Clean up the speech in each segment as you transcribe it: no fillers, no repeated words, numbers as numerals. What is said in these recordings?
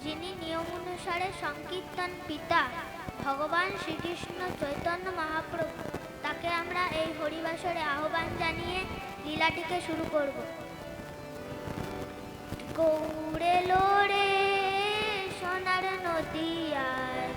যিনি নিয়ম অনুসারে সংকীর্তন পিতা ভগবান শ্রীকৃষ্ণ চৈতন্য মহাপ্রভু, তাকে আমরা এই হরিবাসরে আহ্বান জানিয়ে লীলাটিকে শুরু করব। গৌড়ে লোরে সোনার নদিয়ায়,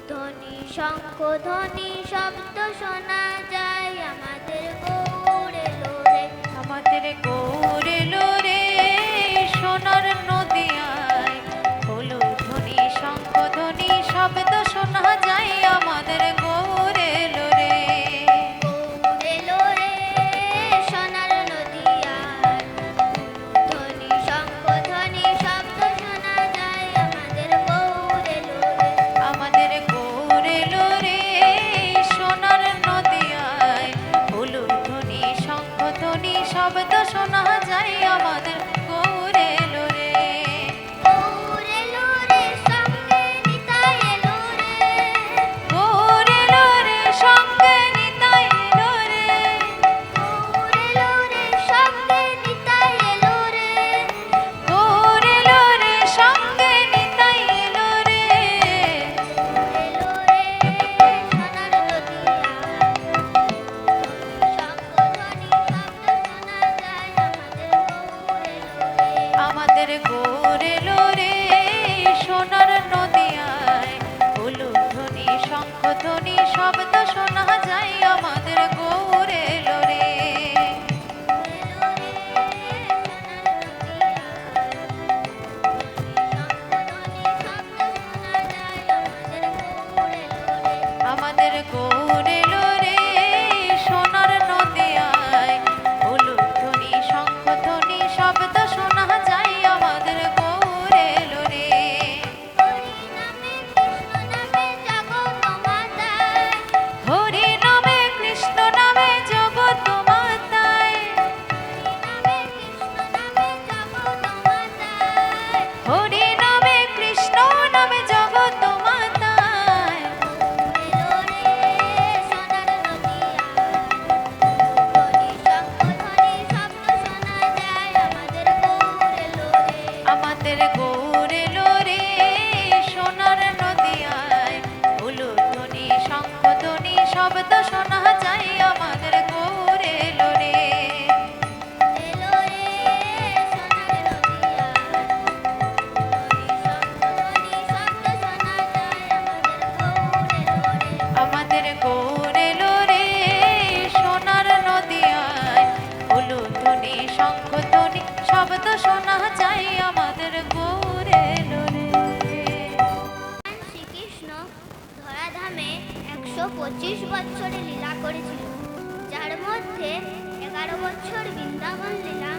ধ্বনি শঙ্খ ধ্বনি শব্দ শোনা যায় আমাদের গৌড়ে লোরে। আমাদের গৌড়ে লোরে সোনার নদিয়ায়, হলুদ ধ্বনি শঙ্খ ধ্বনি শব্দ শোনা যায় আমাদের গৌড়ে লোরে। গৌড়ে লোরে সোনার নদিয়ায়, ধ্বনি শঙ্খ ধ্বনি শব্দ শোনা যায় আমাদের গৌড়ে লোরে। আমাদের গৌড়ে লোরে সোনার নদিয়ায়, হলুদ ধ্বনি শঙ্খ ধ্বনি শব্দ শোনা যায় আমাদের গৌড়ে লোরে। গৌড়ে লোরে সঙ্গে নিতাই এলো রে, গৌড়ে লোরে সঙ্গে নিতাই এলো রে। গৌড়ে লোরে সঙ্গে নিতাই এলো রে। গৌড়ে লোরে সঙ্গে নিতাই এলো রে। এলো রে সোনার নদিয়ায়, শঙ্খ ধ্বনি শব্দ শোনা যায় আমাদের গৌড়ে লোরে। আমাদের গৌড়ে লোরে সোনার নদিয়ায়, হলুদ ধ্বনি শঙ্খ ধ্বনি শব্দ শোনা যায় আমাদের গৌড়ে লোরে। আমাদের গৌড়ে লোরে সোনার নদিয়ায়, হলুদ ধ্বনি শঙ্খ ধ্বনি শব্দ শোনা যায় আমাদের গৌড়ে লোরে। হরি নামে কৃষ্ণ নামে জগৎ মাতায়, হরি নামে কৃষ্ণ নামে জগৎ মাতায়। আমাদের গৌড়ে লোরে সোনার নদিয়ায়, হলুদ ধ্বনি শঙ্খ ধ্বনি শব্দ শোনা যায় আমাদের গৌড়ে লোরে। আমাদের গৌড়ে লোরে সোনার নদিয়ায়, হলুদ ধ্বনি শঙ্খ ধ্বনি শব্দ শোনা যায় আমাদের গৌড়ে লোরে। শ্রীকৃষ্ণ ধরাধামে 125 বছরে লীলা করেছিল, যার মধ্যে 11 বছর বৃন্দাবন লীলা,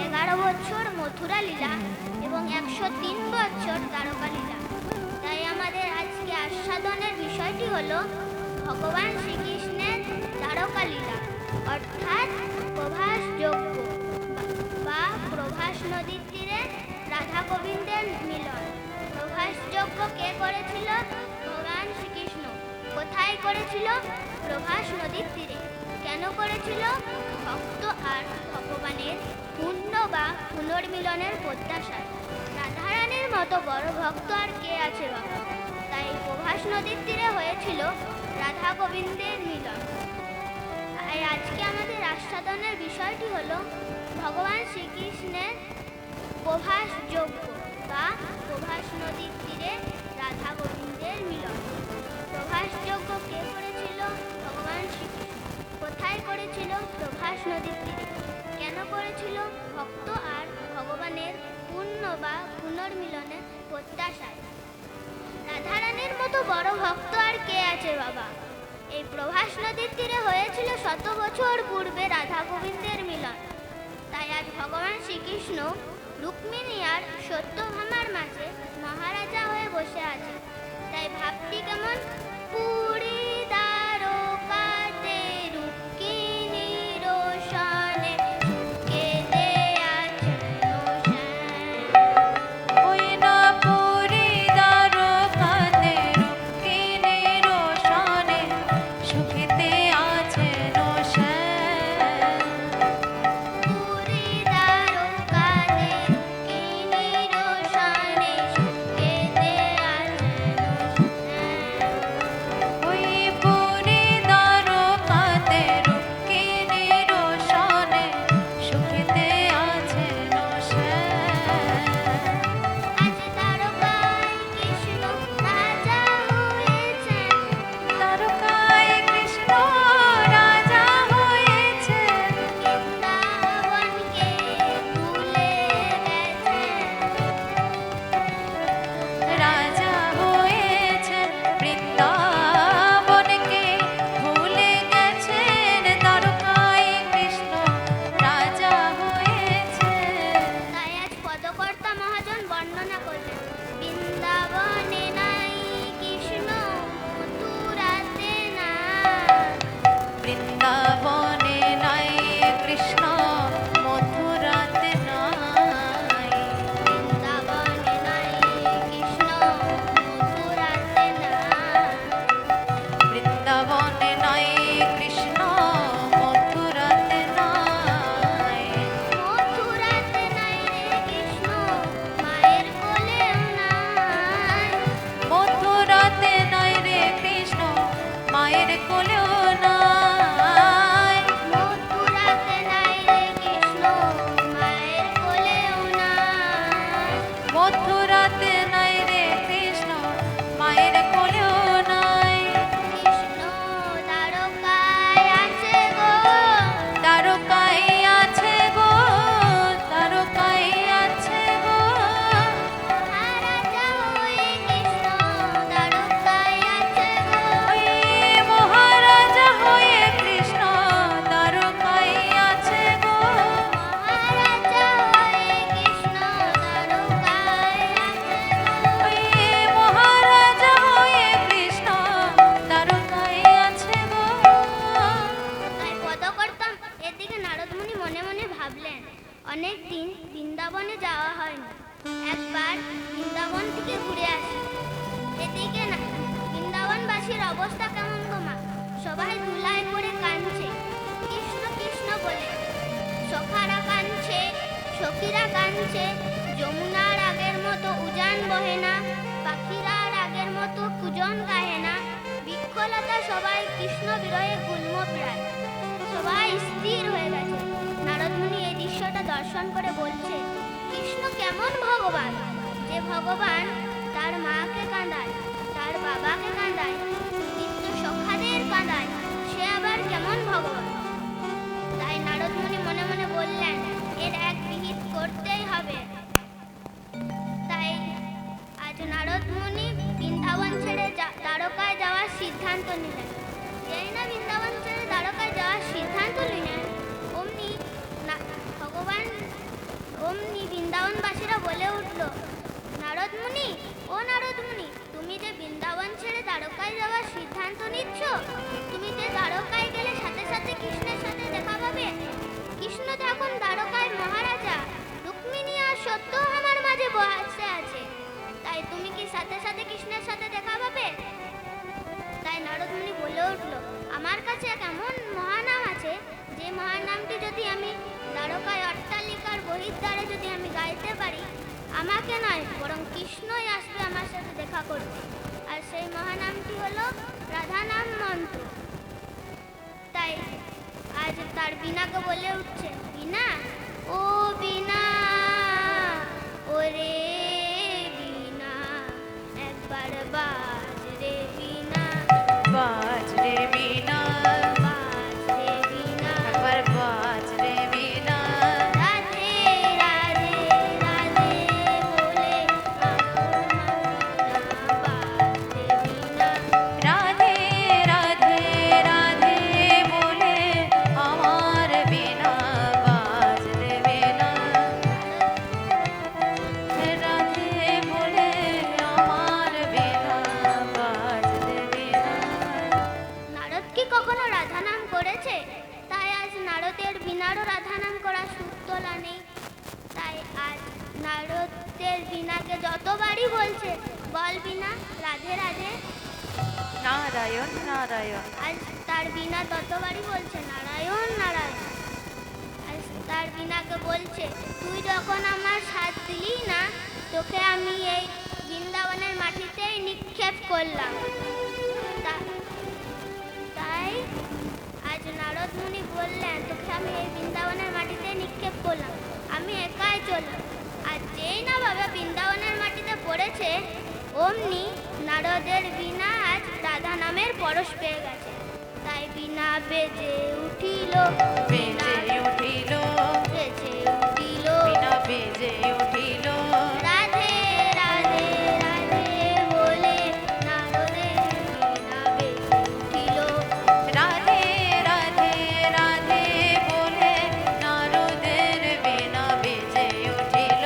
11 বছর মথুরা লীলা এবং 103 বছর দ্বারকা লীলা। তাই আমাদের আজকে আস্বাদনের বিষয়টি হলো ভগবান শ্রীকৃষ্ণের দ্বারকা লীলা, অর্থাৎ প্রভাস যজ্ঞ বা প্রভাস নদীর তীরে রাধা গোবিন্দের মিলন। প্রভাস যজ্ঞ কে করেছিল? ভগবান শ্রীকৃষ্ণ। কোথায় করেছিল? প্রভাস নদীর তীরে। কেন করেছিল? ভক্ত আর ভগবানের পুণ্য বা পুনর্মিলনের প্রত্যাশায়। রাধারানীর মতো বড় ভক্ত আর কে আছে বাবা? তাই প্রভাস নদীর তীরে হয়েছিল রাধা গোবিন্দের মিলন। তাই আজকে আমাদের আস্বাদনের বিষয়টি হলো ভগবান শ্রীকৃষ্ণের প্রভাস যজ্ঞ বা প্রভাস নদীর তীরে রাধা গোবিন্দের মিলন। প্রভাস যজ্ঞ কে করেছিল? ভগবান শ্রীকৃষ্ণ। কোথায় করেছিল? প্রভাস নদীর তীরে। কেন করেছিল? ভক্ত আর ভগবানের পুণ্য বা পুনর্মিলনের প্রত্যাশায়। রাধারানীর মতো বড় ভক্ত আর কে আছে বাবা? এই প্রভাস নদীর তীরে হয়েছিল শত বছর পূর্বে রাধা গোবিন্দের মিলন। তাই আজ ভগবান শ্রীকৃষ্ণ রুক্মিণী আর সত্যভামার মাঝে মহারাজা হয়ে বসে আছে। তাই ভাবটি কেমন? পুরী দ্বারকাতে রুক্মিণী রোশনে সুখেতে আছেন শ্যাম। ওই না পুরী দ্বারকাতে রুক্মিণী রোশনে সুখেতে আছেন শ্যাম। পুরী দ্বারকাতে বর্ণনা করলেন। বৃন্দাবনে নাই কৃষ্ণ, মথুরাতে নাই। বৃন্দাবনে নাই কৃষ্ণ, মথুরাতে নাই। বৃন্দাবনে নাই কৃষ্ণ, মথুরাতে নাই। বৃন্দাবনে নাই কৃষ্ণ, মথুরাতে নাই। মথুরাতে নাই রে কৃষ্ণ, মায়ের কোলেও নাই। মথুরাতে নাই রে কৃষ্ণ, মায়ের কোলেও নাই। মথুরাতে নাই রে কৃষ্ণ, মায়ের কোলেও নাই। মথুরাতে নাই রে কৃষ্ণ, মায়ের কোলেও নাই। কৃষ্ণ দ্বারকায় আছে গো, দ্বারকায় আছে গো, দ্বারকায় আছে গো। মহারাজা হয়ে কৃষ্ণ দ্বারকায় আছে গো। ওই মহারাজা হয়ে কৃষ্ণ দ্বারকায় আছে গো। মহারাজা হয়ে কৃষ্ণ দ্বারকায় আছে গো। ওই মহারাজা হয়ে কৃষ্ণ দ্বারকায় আছে গো। তাই পদকর্তা এদিকে নারদমুনি মনে মনে ভাবলেন, অনেক দিন বৃন্দাবনে যাওয়া হয়নি, একবার বৃন্দাবন থেকে ঘুরে আসি। এদিকে না বৃন্দাবনবাসীর অবস্থা কেমন গো মা? সবাই ধুলায় পড়ে কাঁদছে, কৃষ্ণ কৃষ্ণ বলে। সখারা কাঁদছে, সখীরা কাঁদছে, যমুনার আগের মতো উজান বহে না, পাখিরা আর আগের মতো কুজন গাহে না। বৃক্ষলতা সবাই কৃষ্ণ বিরহে গুল্ম প্রায়, সবাই স্থির হয়ে গেছে। নারদমুনি এই দৃশ্যটা দর্শন করে বলছে, কৃষ্ণ কেমন ভগবান, যে ভগবান তার মাকে কাঁদায়, তার বাবাকে কাঁদায়, নিত্য সখাদের কাঁদায়, সে আবার কেমন ভগবান? তাই নারদমুনি মনে মনে বললেন, এর এক বিহিত করতেই হবে। তাই আজ নারদমুনি বৃন্দাবন ছেড়ে দ্বারকায় যাওয়ার সিদ্ধান্ত নিলেন। যেই না বৃন্দাবন ছেড়ে দ্বারকায় যাওয়ার সিদ্ধান্ত নিলেন, অমনি বৃন্দাবনবাসীরা বলে উঠল, নারদমুনি, ও নারদমুনি, তুমি যে বৃন্দাবন ছেড়ে দ্বারকায় যাওয়ার সিদ্ধান্ত নিচ্ছ, তুমি যে দ্বারকায় গেলে সাথে সাথে কৃষ্ণের সাথে দেখা পাবে। কৃষ্ণ তো এখন দ্বারকায় মহারাজা, রুক্মিণী আর সত্য আমার মাঝে বসে আছে, তাই তুমি কি সাথে সাথে কৃষ্ণের সাথে দেখা পাবে? তাই নারদমুনি বলে উঠল, আমার কাছে এক এমন মহানাম আছে, যে মহানামটি যদি আমি দ্বারকায় অট্টালিকার বহির্দ্বারে যদি আমি গাইতে পারি, আমাকে নয় বরং কৃষ্ণই আসবে আমার সাথে দেখা করতে। আর সেই মহানামটি হলো রাধা নাম মন্ত্র। তাই আজ তার বীণাকে বলে উঠছে, বীণা, ও বীণা, ওরে বীণা, একবার বাজ রে বীণা, বাজ রে বীণা, বাজ রে বীণা। একবার বাজ রে বীণা। রাধে রাধে রাধে বলে বাজ রে বীণা। রাধে রাধে রাধে বলে আমার বীণা বাজ রে বীণা। রাধে বলে আমার বীণা বাজ রে বীণা। নারদ কি কখনো রাধা নাম করেছে? তাই আজ নারদের বীণারও রাধা নাম করা সুর তোলা নেই। তাই আজ নারদের বীণাকে যতবারই বলছে, বল বীণা, রাধে রাধে। নারায়ণ নারায়ণ। আজ তার বীণা ততবারই বলছে, নারায়ণ নারায়ণ। আজ তার বীণাকে বলছে, তুই যখন আমার সাথ দিলি না, তোকে আমি এই বৃন্দাবনের মাটিতেই নিক্ষেপ করলাম। তাই আজ নারদমুনি বললেন, তোকে আমি এই বৃন্দাবনের মাটিতে নিক্ষেপ করলাম, আমি একাই চললাম। আর যেই না বাবা বৃন্দাবনের মাটিতে পড়েছে, অমনি নারদের বীণা আজ রাধা নামের পরশ পেয়ে গেছে। তাই বীণা বেজে উঠিল, বেজে উঠিল, বেজে উঠিল, বীণা বেজে উঠিল। রাধে রাধে রাধে বলে নারদের বীণা বেজে উঠিল। রাধে রাধে রাধে বলে নারদের বীণা বেজে উঠিল।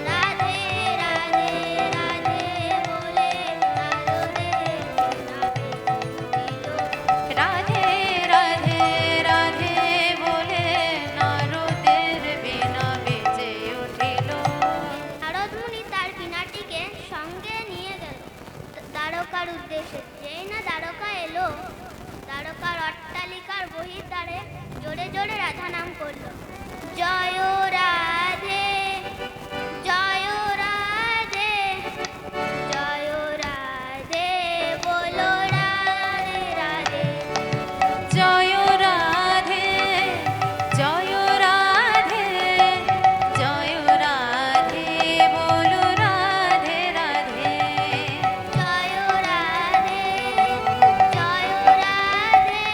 রাধে দ্বারকার উদ্দেশ্যে। যেই না দ্বারকা এলো, দ্বারকার অট্টালিকার বহির দ্বারে জোরে জোরে রাধা নাম করলো। জয় রাধে, জয় রাধে, জয় রাধে, বলো রাধে রাধে। জয় রাধে, জয় রাধে, জয় রাধে, বলো রাধে রাধে। জয় রাধে, জয় রাধে,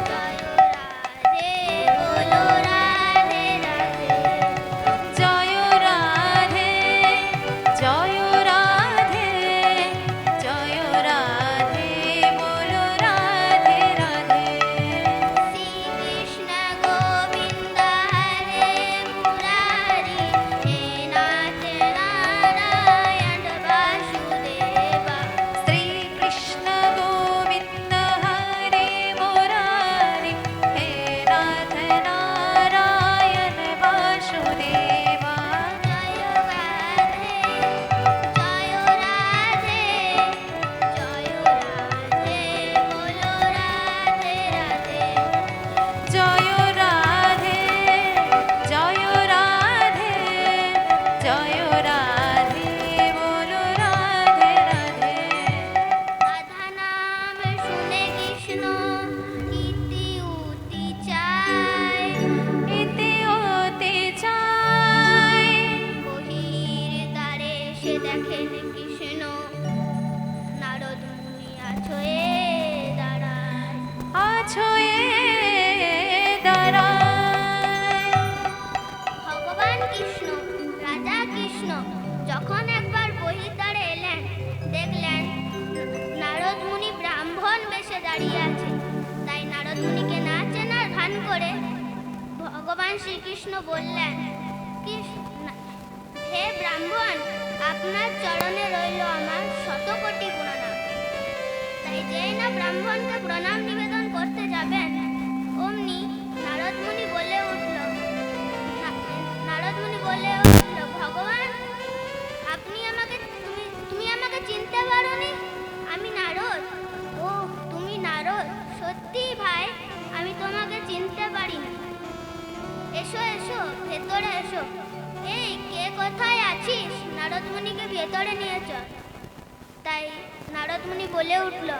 জয় রাধে, বলো রাধে রাধে। জয় রাধে, জয় রাধে, জয় রাধে, বলো রাধে রাধে। শ্রীকৃষ্ণ গোবিন্দ হরে মুরারি, হে নাথ নারায়ণ বাসুদেবা। শ্রীকৃষ্ণ গোবিন্দ হরে মুরারি, হে নাথ নারায়ণ বাসুদেবা। জয় রাধে, জয় রাধে, জয় রাধে, বলো রাধে রাধে। জয় রাধে, জয় রাধে, জয় রাধে, বলো রাধে রাধে। রাধা নাম শুনে কৃষ্ণ ইতি উতি চায়, এতে হতে চাই, বহির দ্বারে সে দেখেন কৃষ্ণ, নারদ মুনি আছয়ে দাঁড়ায়। আছোয়ে দাঁড়ায়। ভগবান কৃষ্ণ, রাজা কৃষ্ণ যখন একবার বহির্দ্বারে এলেন, দেখলেন নারদ মুনি ব্রাহ্মণ বেশে দাঁড়িয়ে আছে। তাই নারদ মুনিকে না চেনার ভান করে ভগবান শ্রীকৃষ্ণ বললেন, হে ব্রাহ্মণ, আপনার চরণে রইল আমার শতকোটি প্রণাম। তাই যেই না ব্রাহ্মণকে প্রণাম নিবেদন করতে যাবেন, অমনি নারদ মুনি বলে উঠল, ভগবান, তুমি আমাকে চিনতে পারোনি? আমি নারদ। ও, তুমি নারদ? সত্যি ভাই, আমি তোমাকে চিনতে পারিনি। এসো এসো, ভেতরে এসো। এই, কে কোথায় আছিস? নারদ মুনিকে ভেতরে নিয়ে চল। তাই নারদ মুনি বলে উঠল,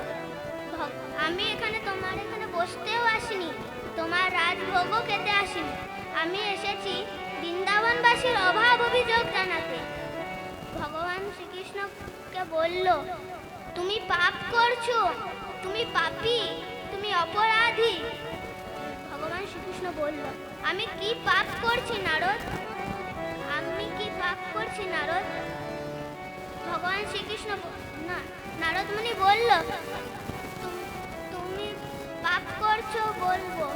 আমি তোমার এখানে বসতেও আসিনি, তোমার রাজভোগও খেতে আসিনি। আমি এসেছি বৃন্দাবনবাসীর অভাব অভিযোগ জানাতে। ভগবান শ্রীকৃষ্ণকে বলল, তুমি পাপ করছো, তুমি পাপী, তুমি অপরাধী। ভগবান শ্রীকৃষ্ণ বলল, আমি কি পাপ করছি নারদ? আমি কি পাপ করছি নারদ? ভগবান শ্রীকৃষ্ণ নারদ মুনি বলল, তুমি পাপ করছো বলবো,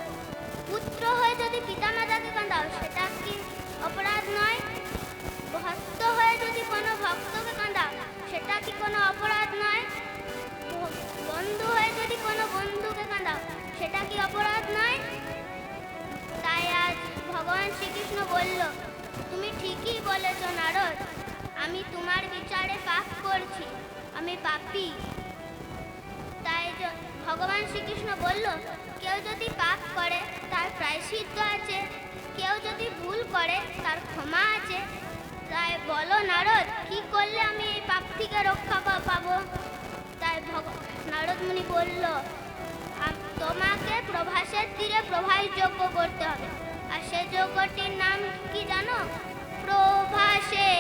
পুত্র হয়ে যদি পিতামাতাকে কাঁদাও সেটা কি অপরাধ নয়? ভক্ত হয়ে যদি কোনো ভক্তকে কাঁদাও সেটা কি কোনো অপরাধ নয়? বন্ধু হয়ে যদি কোনো বন্ধুকে কাঁদাও সেটা কি অপরাধ নয়? তাই আজ ভগবান শ্রীকৃষ্ণ বলল, তুমি ঠিকই বলেছ নারদ, আমি তোমার বিচারে পাপ করছি, আমি পাপী। তাই ভগবান শ্রীকৃষ্ণ বলল, কেউ যদি পাপ করে তার প্রায়শ্চিত্ত আছে, কেউ যদি ভুল করে তার ক্ষমা আছে। তাই বলো নারদ, কি করলে আমি এই পাপ থেকে রক্ষা পাবো? তাই নারদ মুনি বলল, তোমাকে প্রভাসের তীরে প্রভাস যজ্ঞ করতে হবে। আর সেই যজ্ঞটির নাম কি জানো? প্রভাসে